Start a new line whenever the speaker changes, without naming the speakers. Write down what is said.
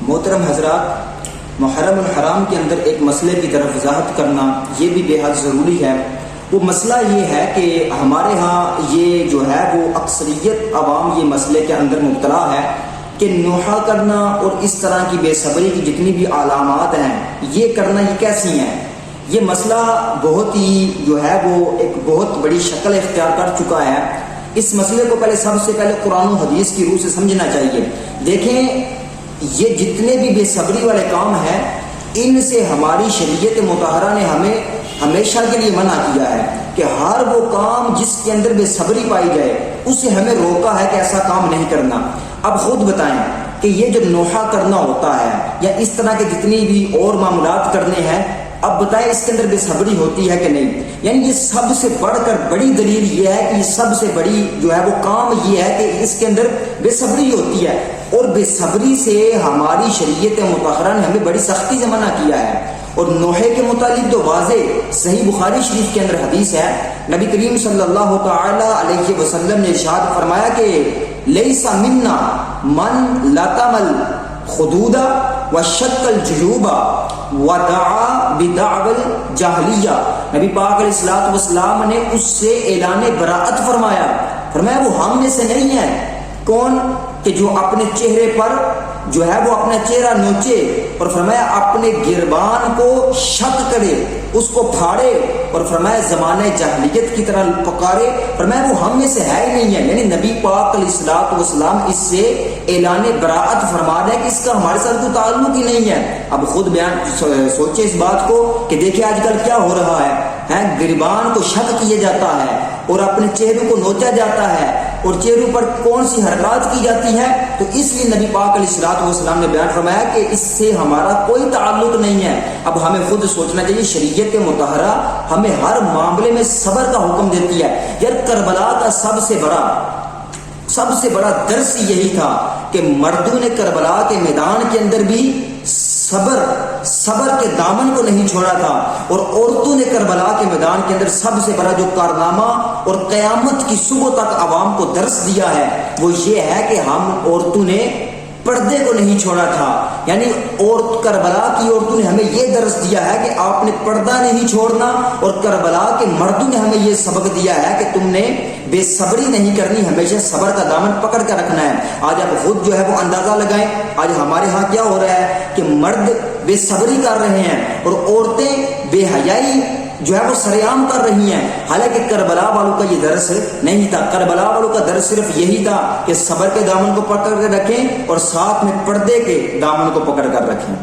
محترم حضرات، محرم الحرام کے اندر ایک مسئلے کی طرف وضاحت کرنا یہ بھی بے حد ضروری ہے۔ وہ مسئلہ یہ ہے کہ ہمارے ہاں یہ جو ہے وہ اکثریت عوام یہ مسئلے کے اندر مبتلا ہے کہ نوحہ کرنا اور اس طرح کی بے صبری کی جتنی بھی علامات ہیں یہ کرنا یہ کیسی ہیں۔ یہ مسئلہ بہت ہی جو ہے وہ ایک بہت بڑی شکل اختیار کر چکا ہے۔ اس مسئلے کو سب سے پہلے قرآن و حدیث کی روح سے سمجھنا چاہیے۔ دیکھیں، یہ جتنے بھی بے صبری والے کام ہیں ان سے ہماری شریعت مطہرہ نے ہمیں ہمیشہ کے لیے منع کیا ہے کہ ہر وہ کام جس کے اندر بے صبری پائی جائے اسے ہمیں روکا ہے کہ ایسا کام نہیں کرنا۔ اب خود بتائیں کہ یہ جو نوحہ کرنا ہوتا ہے یا اس طرح کے جتنی بھی اور معاملات کرنے ہیں، اب بتائیں اس کے اندر بے صبری ہوتی ہے کہ نہیں؟ یعنی یہ سب سے بڑھ کر بڑی دلیل یہ ہے کہ یہ سب سے بڑی جو ہے وہ کام یہ ہے کہ اس کے اندر بے صبری ہوتی ہے، اور بے صبری سے ہماری شریعت مطہرہ نے ہمیں بڑی سختی سے منع کیا ہے۔ اور نوحے کے متعلق تو واضح صحیح بخاری شریف کے اندر حدیث ہے، نبی کریم صلی اللہ تعالی علیہ وسلم نے ارشاد فرمایا کہ لیس منا من لطم الخدود وشق الجیوب ودعا بدعوى الجاہلیہ۔ نبی پاک علیہ الصلوۃ والسلام نے اس سے اعلان براءت فرمایا وہ ہم میں سے نہیں ہے۔ کون؟ کہ جو اپنے چہرے پر جو ہے وہ اپنا چہرہ نوچے، اور فرمایا اپنے گربان کو شق کرے، اس کو پھاڑے، اور فرمایا زمانہ جاہلیت کی طرح پکارے، فرمایا وہ ہم میں سے ہے ہی نہیں ہے۔ یعنی نبی پاک علیہ الصلوۃ والسلام اس سے اعلان براءت فرما رہے ہیں کہ اس کا ہمارے ساتھ کوئی تعلق ہی نہیں ہے۔ اب خود سوچے اس بات کو کہ دیکھیں آج کل کیا ہو رہا ہے، گربان کو شق کیا جاتا ہے اور اپنے چہروں کو نوچا جاتا ہے، اور چہروں پر کون سی حرکات کی جاتی ہے، تو اس لیے نبی پاک علیہ الصلوۃ والسلام نے بیان فرمایا کہ اس سے ہمارا کوئی تعلق نہیں ہے۔ اب ہمیں خود سوچنا چاہیے، شریعت مطہرہ ہمیں ہر معاملے میں صبر کا حکم دیتی ہے۔ یار کربلا کا سب سے بڑا درس یہی تھا کہ مردوں نے کربلا کے میدان کے اندر بھی صبر کے دامن کو نہیں چھوڑا تھا، اور عورتوں نے کربلا کے میدان کے اندر سب سے بڑا جو کارنامہ اور قیامت کی صبح تک عوام کو درس دیا ہے وہ یہ ہے کہ ہم عورتوں نے پردے کو نہیں چھوڑا تھا۔ یعنی کربلا کی عورتوں نے ہمیں یہ درس دیا ہے کہ آپ نے پردہ نہیں چھوڑنا، اور کربلا کے مردوں نے ہمیں یہ سبق دیا ہے کہ تم نے بے صبری نہیں کرنی، ہمیشہ صبر کا دامن پکڑ کر رکھنا ہے۔ آج آپ خود جو ہے وہ اندازہ لگائیں، آج ہمارے ہاں کیا ہو رہا ہے کہ مرد بے صبری کر رہے ہیں اور عورتیں بے حیائی جو ہے وہ سرعام کر رہی ہیں، حالانکہ کربلا والوں کا یہ درس نہیں تھا۔ کربلا والوں کا درس صرف یہی تھا کہ صبر کے دامن کو پکڑ کر رکھیں اور ساتھ میں پردے کے دامن کو پکڑ کر رکھیں۔